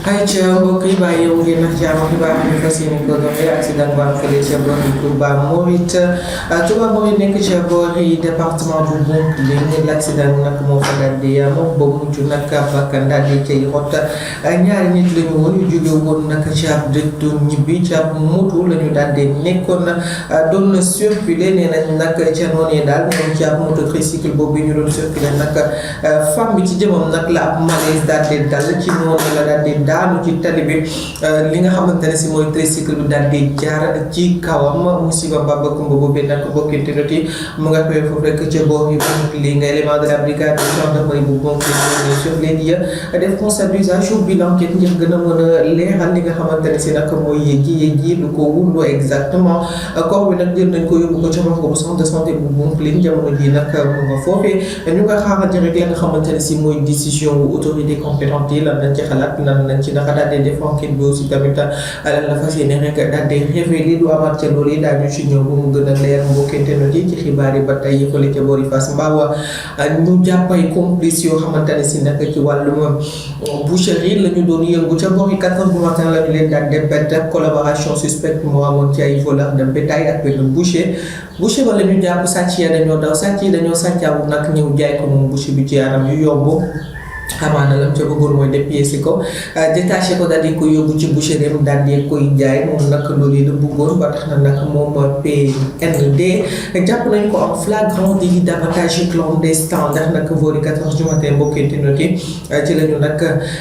ay ca mbokk yi bàyyi yow ngeen nax jàmm xibaar yi fas yéene ko doxee accident bu am fële ca boori Touba Mouride Touba Mouride nekk ca boori département bu Bounkiling l'accident nag moo fa daal di am ba mujj nag bakkan daal di cay rot ñaari nit la ñu woon yu jóge woon nag ci ab dëkk ñibbi ci ab moto la ñu daal di nekkoon doon circuler nee nañ nag ca noonee daal moom ci ab moto tricycle boobu ñu doon circuler nag femme bi ci jëmam nag la ab malaise daal di dal ci noonu la daal di daanu ci tali bi li nga xamante ne si mooy tricycle bi daal di jaar ci kawam musiba Baba Kumba boobu nag bokkinte noti mu nga koy foofu rek ca boor yi Bounkiling élément de la brigade de gendarmerie bu Bounkiling sur les lieux def constat d'usage bi l'enquête ngir gën a mën a leeral li nga xamante ne si nag mooy yéegi lu ko wundoo exactement corps bi nag jël nañ ko yóbbu ko ca wax bu centre de santé bu Bounkiling jamono ji nag mu nga foofee ñu nga xaarante rek la nga xamante ne si mooy décision wu autorité compétente yi lan nañ ci xalaat lan nañ ci naka daal di def enquête bi aussi tamit lan la fas yéene rek daal di révéler lu amaat ca loolu yi daañu ci ñëw ba mu gën a leer mbokkente no yi ci xibaar yi ba tey yëfale ca boori Fass Mbao ñu jàppay complice yoo xamante ne si nag ci wàllum boucherie la ñu doon yëngu ca boori 4 heures du matin la ñu leen daan dépête collaboration suspecte moo amoon ci ay voleurs de bétail ak benn boucher ba la ñu jàpp sàcc ya dañoo daw sàcc yi dañoo sàccaabu nag ñëw jaay ko moom boucher bi ci yaram yu yomb xamaana lam ca bëggoon mooy dépiécé ko détaché ko daal di ko yóbbu ci boucherie daal di koy jaay moom nag loolu yi la bëggoon ba tax na nag moom PND jàpp nañ ko en flagrant délit d'abattage clandestin ndax nag voori 4 heures du matin mbokkente noti ci la ñu nag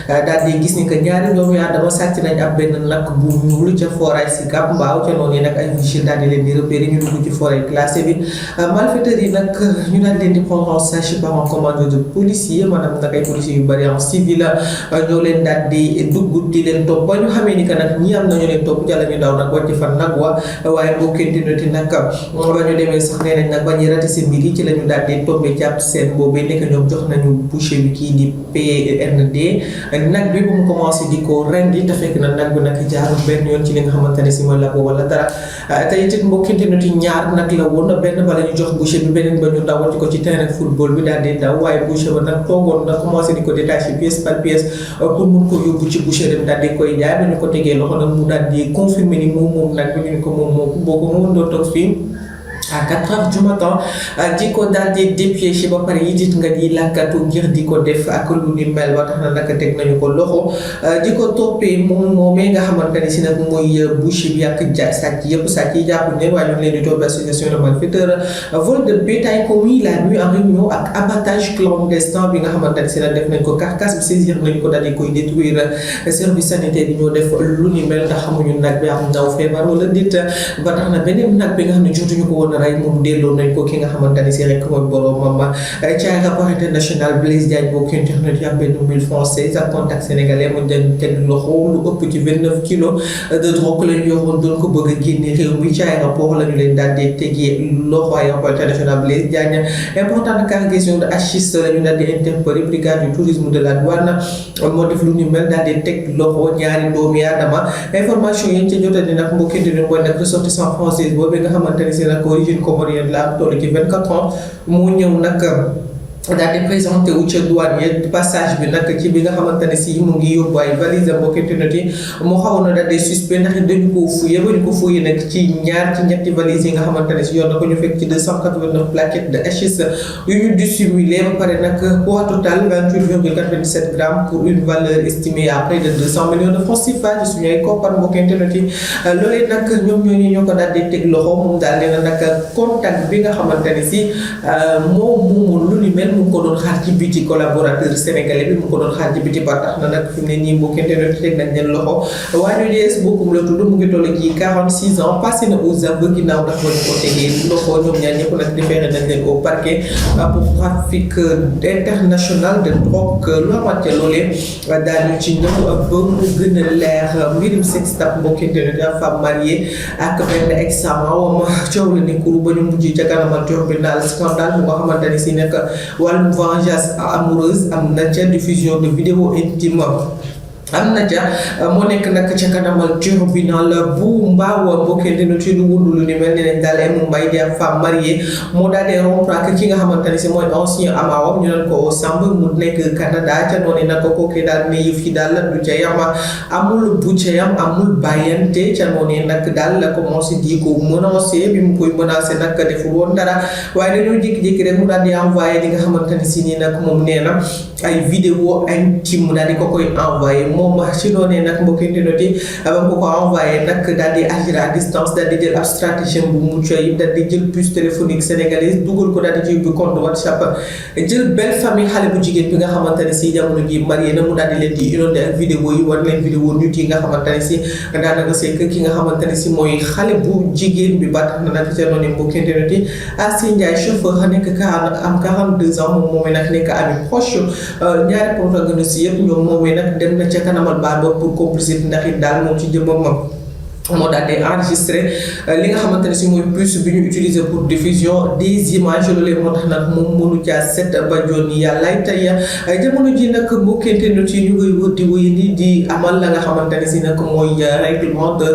daal di gis ni que ñaari doomu aadama sàcc nañ ab benn nag bu ñuul ca forage si Cap Mbao ca noonu nag ay vigile daal di leen di repérer ñu dugg ci forêt classée bi malfaiteurs yi nag ñu daal leen di prendre en charge par un commando de policiers maanaam nag ay policiers yu bari en civil ñoo leen daal di dugg di leen topp ba ñu xamee ni que nag ñi am nañu leen topp jàll ñu daw nag wàcc fan nag waaye mbokkente noti nag ba ñu demee sax nee nañ nag ba ñu rati seen mbir yi ci la ñu daal di tombé jàpp seen boobu nekk ñoom jox nañu boucher bi kii di PND nag bi bu mu commencé di ko rendi te fekk na nag bi nag jaarul benn yoon ci li nga xamante ne si mooy labo wala dara tey it mbokkente noti ñaar nag la woon benn ba la ñu jox boucher bi beneen ba ñu dawati ko ci terrain football bi daal di daw waaye boucher ba nag toogoon na commencé di ko détaché pièce par pièce pour mun ko yóbbu ci boucherie daal di koy jaay ba ñu ko tegee loxo nag mu daal di confirmer ni moom nag bi ñu ko moom boo ko moom doo toog fii à 4 heures du matin di ko daal di dépêché ba pare yi dit nga di làkkatu ngir di ko def ak lu ni mel ba tax na nag teg nañu ko loxo di ko toppee moom moomee nga xamante ne si nag mooy boucher bi ak sàcc yëpp sàcc yi jàpp ne waaye ñu ngi leen di toppee association de malfaiteurs vol de bétail commis la nuit en réunion ak abattage clandestin bi nga xamante ne si nag def nañ ko carcasse bi saisir nañ ko daal di koy détruire service sanitaire yi ñoo def lu ni mel ndax xamuñu nag bi am ndaw feebar wala déet ba tax na beneen nag bi nga xam ne jotuñu ko woon ray moom delloo nañ ko ki nga xamante ne si rek mooy boroomam ci rapport international Blaise Diagne bokk internet yi am benn 1000 français ak contact sénégalais mu dañ teg loxo lu ëpp ci 29 kilos de drogue la ñu yoroon doon ko bëgg a génne réew mi ci aéroport la ñu leen daal di tegee loxo aéroport international Blaise Diagne importante cargaison de hachis la ñu daal di interpellé brigade du tourisme de la douane moo def lu ñu mel daal di teg loxo ñaari doomi aadama information yi ci jotee di nag mbokki di mooy nag ressortissant français boobu nga xamante ne si nag origine comorienne la am toll ci 24 ans mu ñëw nag daal di présenté wu ca douane passage bi nag ci bi nga xamante ne si mu ngi yóbbu ay valise mbokkente noti mu xawoon na daal di suspect ndax dañu ko fouillé ba ñu ko fouillé nag ci ñetti valise yi nga xamante ne si yoon na ko ñu fekk ci 289 plaquettes de hachis yu ñu dissimulé ba pare nag poids total 28,97 grammes pour une valeur estimée à près de 200 millions de francs CFA ci suñu ay koppar mbokkente noti loolee nag ñoom ñoo ko daal di teg loxo moom daal dina nag contact bi nga xamante ne si moom lu ni mel mu ngi ko doon xaar ci biti collaborateur sénégalais bi mu ngi ko doon xaar ci biti ba tax na nag fi mu ne nii mbokkente ne teg nañ leen loxo waa ñu dees bokkum la tudd mu ngi toll ci 46 ans passé na aux aveux ginnaaw ndax wañu ko tegee loxo ñoom ñaar ñëpp nag différé nañ leen au parquet pour trafic international de drogue lu amate loolee daañu ci ñëw ba mu gën a leer mbirum sextape mbokkente ne da femme mariée ak benn ex-amant coow la ni kuru ba ñu mujj ca kanamal tribunal scandale bu nga xamante ne si nekk wàllum vengeance amoureuse am na ca diffusion de vidéo intime am na ja moo nekk nag ca kanamal tribunal bu Mbao bokkente no ci lu wundu lu ni mel ne leen daal mu mbay di ab femme mariée moo daal di rompre ak ki nga xamante ne si mooy ancien amaawam ñu naan ko Samb mu nekk Canada ca noonu nag kooku daal ne yëf yi daal du ca yam amul bu ca yam amul bàyyante ca noonu nag daal la commencé di ko menacé bi mu koy menacé nag deful woon dara waaye dañoo jékki-jékki rek mu daal di envoyé li nga xamante ne si nii nag moom nee na ay vidéo intime mu daal di ko koy envoyé moom ci noonu nag mbokki internet yi ba ko envoyé nag daal di agir à distance daal di jël ab stratégie bu mucc ayib daal di jël puce téléphonique sénégalaise dugal ko daal di ci ubbi compte WhatsApp jël belle famille xale bu jigéen bi nga xamante ne si jamono ji marié na mu daal di leen di inondé ak vidéo yi war leen vidéo nit yi nga xamante ne si daanaka c'est que ki nga xamante ne si mooy xale bu jigéen bi ba tax na nag ca noonu mbokki internet yi Assi Ndiaye chauffeur nekk am 42 ans moom moomee nag nekk ami proche ñaari protagoniste yëpp ñoom moomee nag dem na ca kanamal baal ba pour complicité ndax it daal moom ci jëmmam moo daal di enregistré li nga xamante ne si mooy puce bi ñu utiliser pour diffusion des images loolee moo tax nag moom mënu caa set ba jooni yàllaay tey jamono ji nag mbokkente not yi ñu koy wër di wéyandi di amal la nga xamante ne si nag mooy règlement de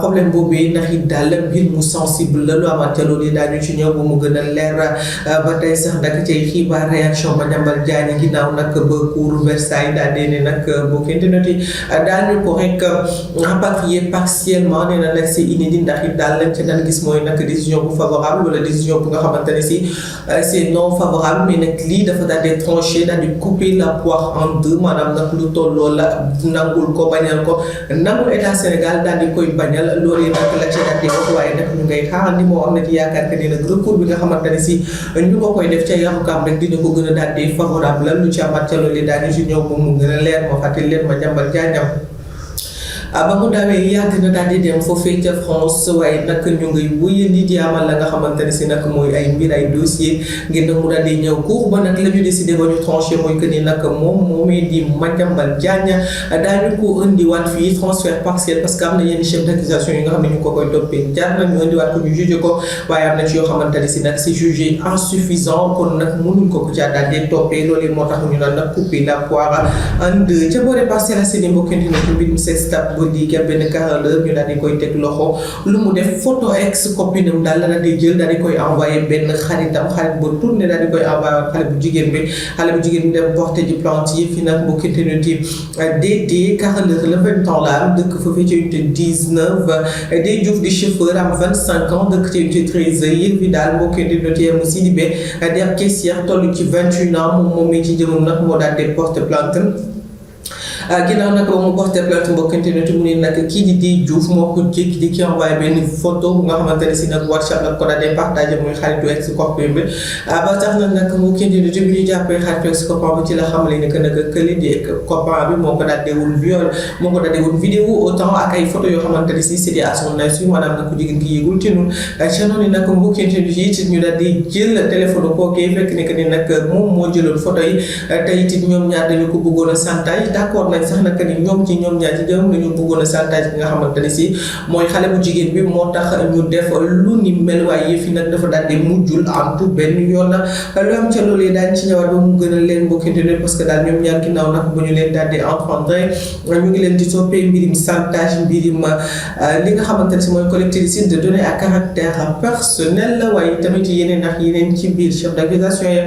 problème boobu ndax it daal mbir mu sensible la lu amante loolu daañu ci ñëw ba mu gën a leer ba tey sax nag cay xibaar réaction ba Madiambal Diagne ginnaaw nag ba cour Versailles daal di ne nag mbokkente not yi daañu ko rek rapatrier partiellement nee na nag c'est inédit ndax it daal lañ ca daan gis mooy nag décision bu favorable wala décision bu nga xamante ne si c'est non favorable mais nag lii dafa daal di tranché daal di couper la poire en deux maanaam nag lu tolloo la nangul ko bañal ko nangul état Sénégal daal di koy bañal loolu nag la ca daal di wax waaye nag ñu ngay xaaral ni moo am na ci yaakaar que ni nag recours bi nga xamante ne si ñu ko koy def ca yarukaam rek dina ko gën a daal di favorable lu ci amat ca loolu daal di si ñëw ba mu gën a leer ma fàttali leen Madiambal Diagne ba mu daawee yàgg na daal di dem foofee ca France waaye nag ñu ngay wëyandi di amal la nga xamante ne si nag mooy ay mbir ay dossier ngir nag mu daal di ñëw cour ba nag la ñu décidé ba ñu tranché mooy que ni nag moom moomee di Madiambal Diagne daañu ko indiwaat fii transfert partiel parce que am na yenn chef d'accusation yi nga xam ne ñu ko koy toppee jaar na ñu indiwaat ko ñu jugé ko waaye am na ci yoo xamante ne si nag c'est jugé insuffisant kon nag mënuñ ko caa daal di toppee loolu moo tax ñu naan nag couper la poire en deux ca boore Parcelles Assainies mbokkenti na ci mbirum sextape di gab benn carreleur ñu daal di koy teg loxo lu mu def photo ex copine am daal la daal di jël daal di koy envoyé benn xaritam xarit ba tourné daal di koy envoyé xale bu jigéen bi dem porté ji plainte yi fi nag mbokki internet yi Dédé carreleur la 20 ans la am dëkk foofee ci unité 19 Dédé Diouf di chauffeur am 25 ans dëkk ci unité 13 yi fi daal mbokki internet yi mu Sidibé di ab caissière toll ci 21 ans moom mi ci jëmum nag moo daal di porté plainte ginnaaw nag ba mu porté plainte mbokkante ne mu ne nag kii di Diouf moo ko jékki-jékki envoyé benn photo bu nga xamante ne si nag WhatsApp nag ko daal di partagé muy xaritu ex copain bi ba tax na nag mbokkante ne bi ñu jàppee xaritu ex copain bi ci la xamale ne que nag kële di copain bi moo ko daal di wul viol moo ko daal di wul vidéo autant ak ay photo yoo xamante ne si c'était à son insu maanaam nag ku jigéen ki yëgul ci ñun ca noonu nag mbokkante ne yi ñu daal di jël téléphone kookee fekk ne que ni nag moom moo jëloon photo yi tey it ñoom ñaar dañu ko bëggoon a chantage d'accord sax nag ni ñoom ñaar ci jëm nañu bëggoon a chantage bi nga xamante ne si mooy xale bu jigéen bi moo tax ñu def lu ni mel waaye yëf yi nag dafa daal di mujjul en tout benn yoon lu am ca loolee daañ ci ñëwaat ba mu gën a leen bokkinte ne parce que daal ñoom ñaar ginnaaw nag bu ñu leen daal di entendre ñu ngi leen di toppee mbirim chantage mbirim li nga xamante ne si mooy collecte de données à caractère personnel waaye tamit yeneen ak yeneen ci biir chef d'accusation ya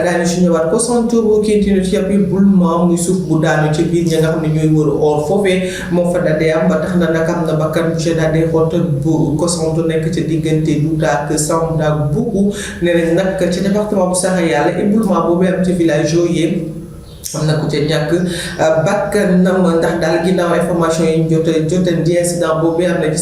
daañu ci ñëwaat ko santo bokkinte ne ci appui boulement muy suuf bu daanu ci biir ña nga xam ne ñooy wër or foofee moo fa daal di am ba tax na nag am na bakkan bu ci daal di xott bu ko santu nekk ca diggante Douta ak Samba ak Bougou ne nañ nag ci département bu Sakho yàlla éboulement boobu am ci village yooyu am na ku ca ñàkk bakkanam ndax daal ginnaaw information yi ñu jotandi incident boobu am na ci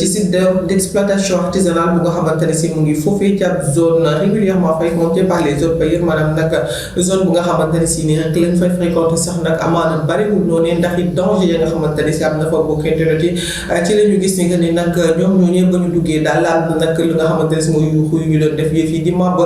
site d'exploitation artisanale bu nga xamante ne si mu ngi foofee ci ab zone régulièrement fréquentée par les orpailleurs maanaam nag zone bu nga xamante ne si nii rek lañ fay fréquenté sax nag amaana bariwul noonu ndax it danger ya nga xamante ne si am na fa bokk internet yi ci la ñu gis ni que ni nag ñoom ñooñee ba ñu duggee daal am na nag lu nga xamante ne si mooy yuuxu yu ñu doon def yëf yi di màbb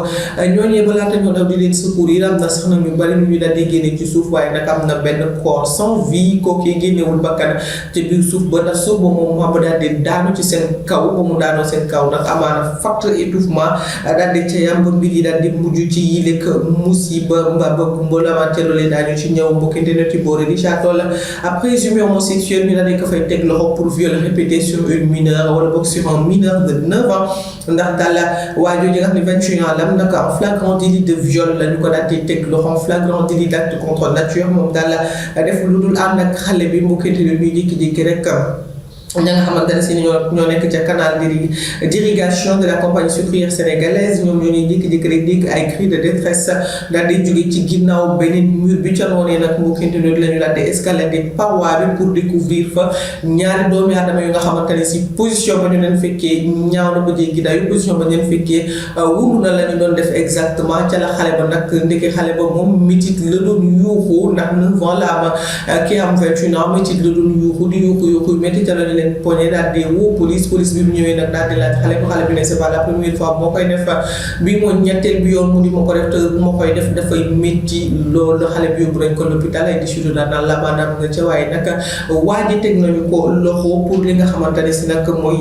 ñooñee ba laata ñoo daw di leen secourir am na sax nag ñu bari ñu ñu daal di génne ci suuf waaye nag am na benn corps sans vie kooku génnewul bakkan ci biir suuf ba ndax suuf ba moom moo daal di daanu ci seen kaw ba mu daanoo seen kaw nag amaana fatt étouffement daal di ca yam ba mbir yi daal di mujj ci yilek musiba mbaa ba kumba lamante loolee daañu ci ñëw mbokkinte na ci boori Richard Toll présumé homosexuel ñu daal di ko fay teg loxo pour viol répété sur une mineure wala boog sur un mineur de 9 ans ndax daal waa jooju nga xam ne 21 ans lam nag en flagrant délit de viol la ñu ko daal di teg loxo en flagrant délit d'acte contre nature moom daal def lu dul ànd ak xale bi mbokkinte lu ñuy jékki-jékki rek ña nga xamante ne si ñoo nekk ca canal d'irrigation de la compagnie sucrière sénégalaise ñoom ñoo ñuy jékki-jékki rek dégg ay cris de détresse daal di jóge ci ginnaaw beneen mur bi ca noonee nag mbokkinte la ñu daal di escalader paroi bi pour découvrir fa ñaari doomi aadama yu nga xamante ne si position ba ñu leen fekkee ñaaw na ba jéggi dayu position ba ñu leen fekkee wundu na la ñu doon def exactement ca la xale ba nag ndeke xale ba moom métit la doon yuuxu ndax 9 ans la am kii am 21 ans métit la doon yuuxu di yuuxu métti ca la leen poñe daal di woo police bi mu ñëwee nag daal di laaj xale bi ne c'est pas la première fois moo koy def bii mooy ñetteel bi yoon mu di ma ko def te bu ma koy def dafay métti loolu xale bi yóbbu nañ ko l'hôpital ay décision daal naan la maanaam nga ca waaye nag waa ji teg nañu ko loxo pour li nga xamante ne si nag mooy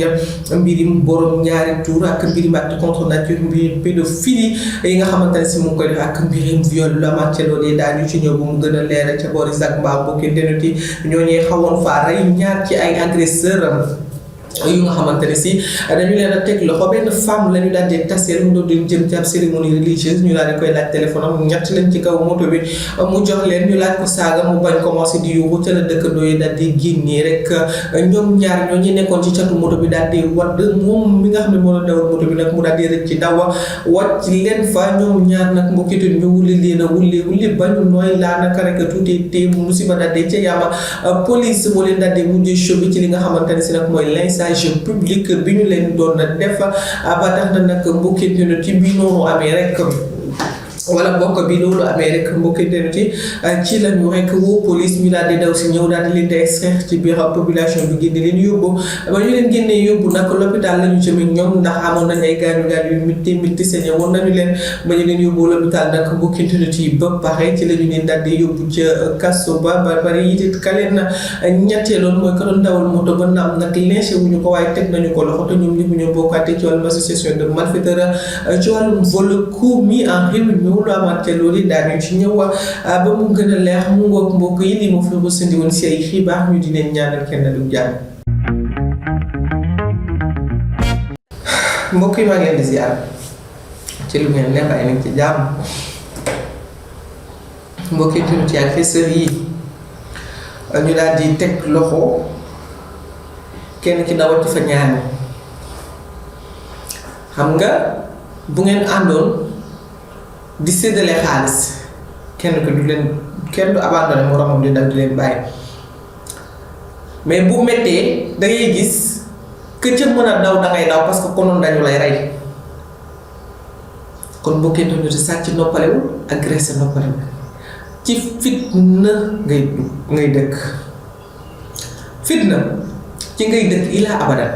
mbirim borom ñaari tour ak mbirim acte contre nature mbirim pédophilie yi nga xamante ne si mu ngi koy def ak mbirim viol la màcce loolee daal ñu ci ñëw bu mu gën a leer ca boori Zac Mbao bokki ndenuti ñooñee xawoon faa rey ñaar ci ay agresseur yu nga xamante ne si dañu leen a teg loxo benn femme la ñu daal di taseel mu doon jëm ci ab cérémonie religieuse ñu daal di koy laaj téléphone am ñett leen ci kaw moto bi mu jox leen ñu laaj ko saaga mu bañ commencé di yuuxu ca la dëkkandoo yi daal di génnee rek ñoom ñaar ñoo ñi nekkoon ci catu moto bi daal di wadd moom mi nga xam ne moo doon dawal moto bi nag mu daal di rëcc ci dawa wàcc leen fa ñoom ñaar nag mbokkitu ñu wuli leen a wuli ba ñu nooy laa naka rek tuuti te musiba daal di ca yama police moo leen daal di mujjee chobi ci li nga xamante ne si nag mooy public bi ñu leen doon def ba tax na nag mbokkinte na ci bi noonu amee rek wala bokk bi loolu amee rek mbokkinte ci la ñu rek woo police ñu daal di daw si ñëw daal di leen di extraire ci biir population bi génne leen yóbbu ba ñu leen génnee yóbbu nag l'hôpital la ñu jëmee ñoom ndax amoon nañ ay gaañu yu mitti sañe woon nañu leen ba ñu leen yóbbu l'hôpital nag mbokkinte yi ba pare ci la ñu leen daal di yóbbu ca kaso ba bari it ka leen ñetteeloon mooy ka doon dawal moto ba naam nag lynché wuñu ko waaye teg nañu ko loxo te ñoom ñëpp ñoo bokkaate ci wàllum association de malfaiteurs ci wàllum vol commis en réunion lu amante loolu daañu ci ñëw ba mu gën a leer mu ngoog mbokk yi li ma fi bësandi woon si ay xibaar ñu di leen ñaanal kenn du jàmm. mbokk yi maa ngi leen di ziar ci lu ngeen nekk ay nañ ci jàmm mbokk yi tamit ci agresseurs yi ñu daal di teg loxo kenn ki dawati fa ñaani xam nga bu ngeen àndoon di séddale xaalis kenn du abandonné moromam di daw di leen bàyyi mais bu méttee da ngay gis que ca mën a daw da ngay daw parce que konoon dañu lay rey kon bu kenn du sàcc noppalewul agressé noppalewul ci fitna ngay dëkk fitna ci ngay dëkk ilaa abadan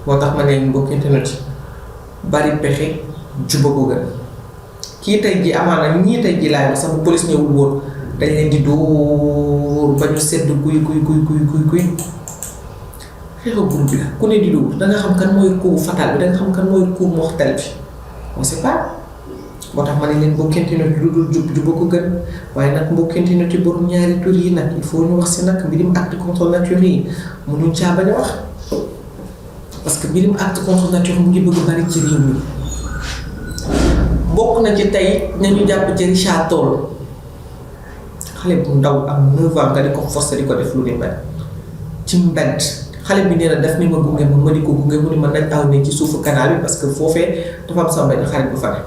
moo tax ma ne mbokk internet bari pexe juba ko gën kii tey ji amaana ñii tey ji laay wax sax bu police ñëwul woon dañ leen di dóor ba ñu sedd guy xeexu groupe bi la ku ne di dóor da nga xam kan mooy coup fatal bi da nga xam kan mooy coup mortel bi on sait pas moo tax ma ne leen mbokkente ne lu dul juba ko gën waaye nag mbokkente ne ci borom ñaari tur yi nag il faut ñu wax si nag mbirim acte contre nature yi mënuñ caa bañ a wax parce que mbirim acte contre nature mu ngi bëgg bari ci réew mi bokk na ci tey nañu jàpp ci Richard Toll xale bu ndaw am 9 ans nga di ko forcer di ko def lu ni mel ci mbedd xale bi nee na daf ni ma gunge ma di ko gunge mu ni ma nañ aw ne ci suufu canal bi parce que foofee dafa am sama benn xarit bu fa ne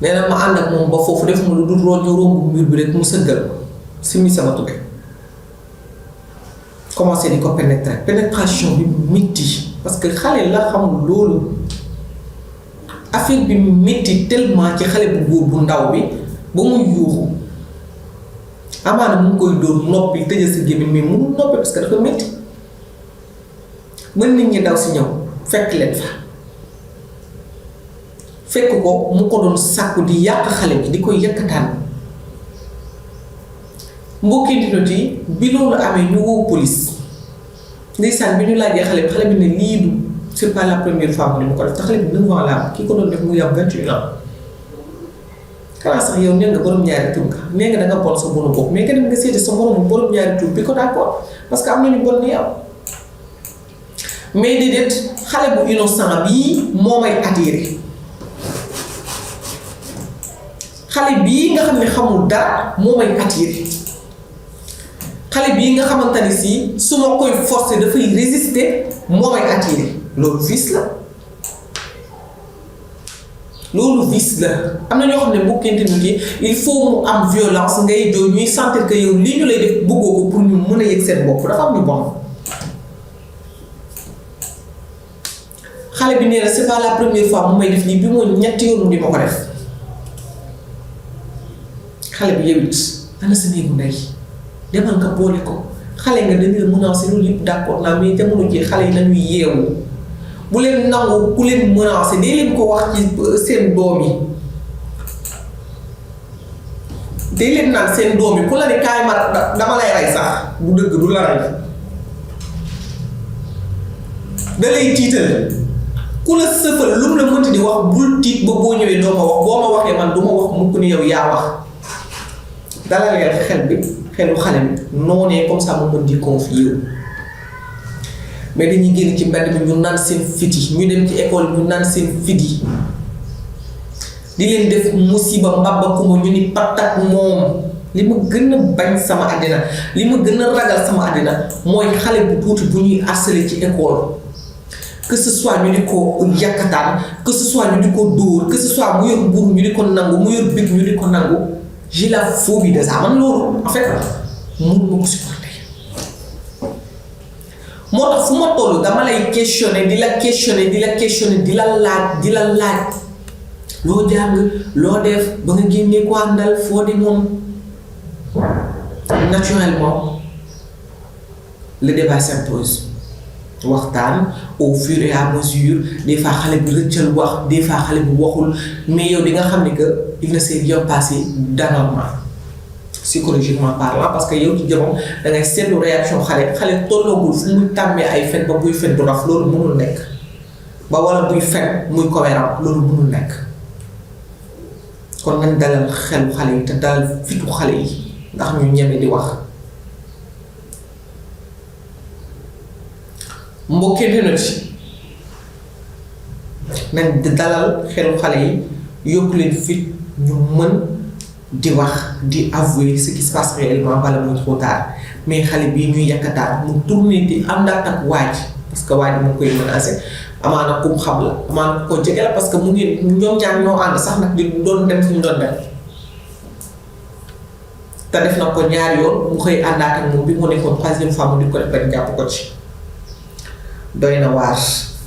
nee na ma ànd ak moom ba foofu def ma lu dul ñu romb mur bi rek mu sëggal simi sama tubé commencé di ko pénétration bi métti parce que xale la xamul loolu affaire bi métti tellement ci xale bu góor bu ndaw bi ba muy yuuxu amaana mu ngi koy dóor noppi tëjee sa gémmiñ mais mënul noppi parce que dafa métti mën nit ñi daw si ñëw fekk leen fa fekk ko mu ko doon sàkku di yàq xale bi di koy yàkkataan mbokki internet yi bi loolu amee ñu woo police ndeysaan bi ñu laajee xale bi ne lii du c'est pas la première fois mu ne mu ko def te xale bi 9 ans la ki ko doon def mu yam 28 ans xanaa sax yow nee nga borom ñaari tur nga nee nga da nga bon sa bonu bopp mais nga dem nga seeti sa moromu borom ñaari tur bi ko d'accord parce que am nañu bon ni yow mais déedéet xale bu innocent bii moo may attiré xale bii nga xam ne xamul dara moo may attiré xale bii nga xamante ni si su ma koy forcer dafay résister moo may attiré loolu vice la loolu vice la am na ñoo xam ne mbokkente nit yi il faut mu am violence ngay joo ñuy sentir que yow li ñu lay def bëggoo ko pour ñu mën a yëg seen bopp dafa am ñu bon xale bi nee na c'est pas la première fois mu may def lii bi moo ñetti yoon mu di ma ko def xale bi yow it ana sa néegu ndey demal nga boole ko xale nga dañu la menacer loolu yëpp d'accord naa mais jamono ji xale yi nañuy yeewu bu leen nangu ku leen menacer dee leen ko wax ci seen doom yi dee leen naan seen doom yi ku la ne kaay ma dama lay rey sax bu dëgg du la rey da lay tiital ku la sëfal lu mu la mënti di wax bul tiit ba boo ñëwee doo ma wax boo ma waxee man du ma wax mukk ni yow yaa wax dala leen xel bi xelu xale bi noonee comme ça mu mën di confier mais dañuy génn ci mbedd bi ñu naan seen fiti ñu dem ci école ñu naan seen fiti di leen def musiba mbabba kuma ñu ni patak moom li ma gën a bañ sama àddina li ma gën a ragal sama àddina mooy xale bu tuuti bu ñuy harceler ci école que ce soit ñu di ko yàkkataan que ce soit ñu di ko dóor que ce soit mu yor buur ñu di ko nangu mu yor big ñu di ko nangu j'ai la phobie de ça man loolu en fait mun ma ko supporter moo tax fu ma toll dama lay questionner di la laaj loo jàng loo def ba nga génnee ko àndal foo di moom naturellement le débat s'impose waxtaan au fur et à mesure des fois xale bi rëccal wax des fois xale bi waxul mais yow di nga xam ne que il ne s'est rien passé d'anormal psychologiquement parlant parce que yow ci jëmam da ngay seetlu réaction xale tolloogul fu muy tàmmee ay fen ba buy fen du raf loolu mënul nekk ba wala buy fen muy cohérent loolu mënul nekk kon nañ dalal xelu xale yi te dalal fitu xale yi ndax ñu ñeme di wax mbokkee dina ci nañ dalal xelu xale yi yokk leen fit ñu mën di wax di avouer ce qui se passe réellement bala muy trop tard mais xale bii ñuy yàkkataat mu tourné di àndaat ak waaj parce que waaj mu koy menacé amaana kum xam la amaana ko jege la parce que mu ngi ñoom ñaar ñoo ànd sax nag di doon dem fu ñu doon dem te def na ko ñaari yoon mu xëy àndaat ak moom bi mu nekkoon 3e fois mu di ko def bañ jàpp ko ci doy na waar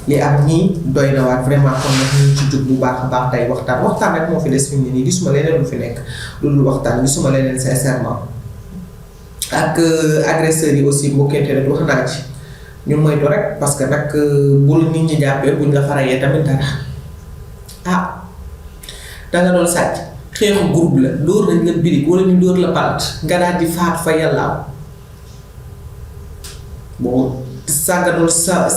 li am nii doy na waar vraiment kon nag ñu ci jug bu baax a baax tey waxtaan rek moo fi des fi mu ne nii gisuma leneen lu fi nekk loolu waxtaan gisuma leneen sincèrement ak agresseurs yi aussi mbokkente rek wax naa ci ñu moytu rek parce que nag bu la nit ñi jàppee buñ la farayee tamit dara danga doon sàcc xeexu groupe la dóor nañ la birig wala ñu dóor la bant nga daal di faatu fa yàlla bon sàgganul sa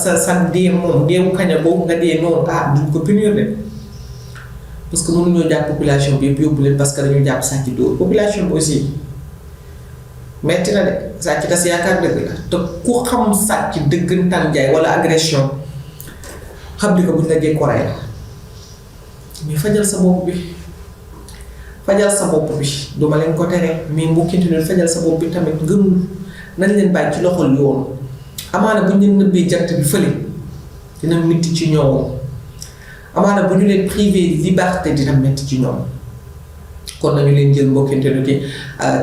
dee moom deewu kaña boobu nga dee noonu duñ ko punir de parce que mënuñoo jàpp population bi yëpp yóbbu leen parce que dañu jàpp sàcc dóor population bi aussi metti na de sàcc tas yaakaar dëgg la te ku xam sàcc dëggantaan jaay wala agression xam di ko buñ la jékko rey la mais fajal sa bopp bi duma leen ko tere mais mbokkinte ne fajal sa bopp bi tamit gënul nañ leen bàyyi ci loxol yoon amaana bu ñu leen nëbbee jant bi fële dina metti ci ñoom amaana bu ñu leen privé liberté dina metti ci ñoom kon nañu leen jël mbokkinte ne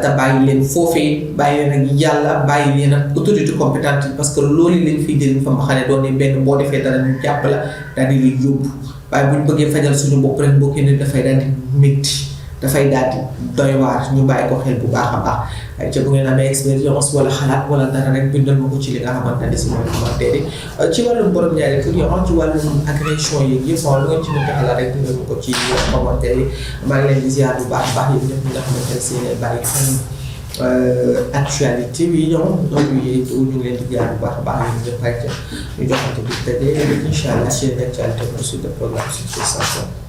te bàyyi leen foofee bàyyi leen ak yàlla bàyyi leen ak autorité compétente yi parce que loolu leen fiy jëriñ fa ma xam ne doon ne benn boo defee dara ñu jàpp la daal di leen yóbbu waaye bu ñu bëggee fajal suñu bopp rek mbokkinte ne dafay daal di métti dafay daal di doy waar ñu bàyyi ko xel bu baax a baax ca bu ngeen amee expérience wala xalaat wala dara rek bindal ma ko ci li nga xamante ne si mooy commentaire yi ci wàllum borom ñaari tur yi ci wàllum agression yi yëpp lu ngeen ci mën a xalaat rek bindal ma ko ci commentaire yi maa ngi leen di ziar bu baax a baax yéen ñëpp ñi nga xamante ne si bàyyi xel actualité bi ñoom yi ñu ngi leen di ziar bu baax a baax yéen ñëpp rek ñu joxante bi tëddee incha allah seen actualité pour suite de programme sur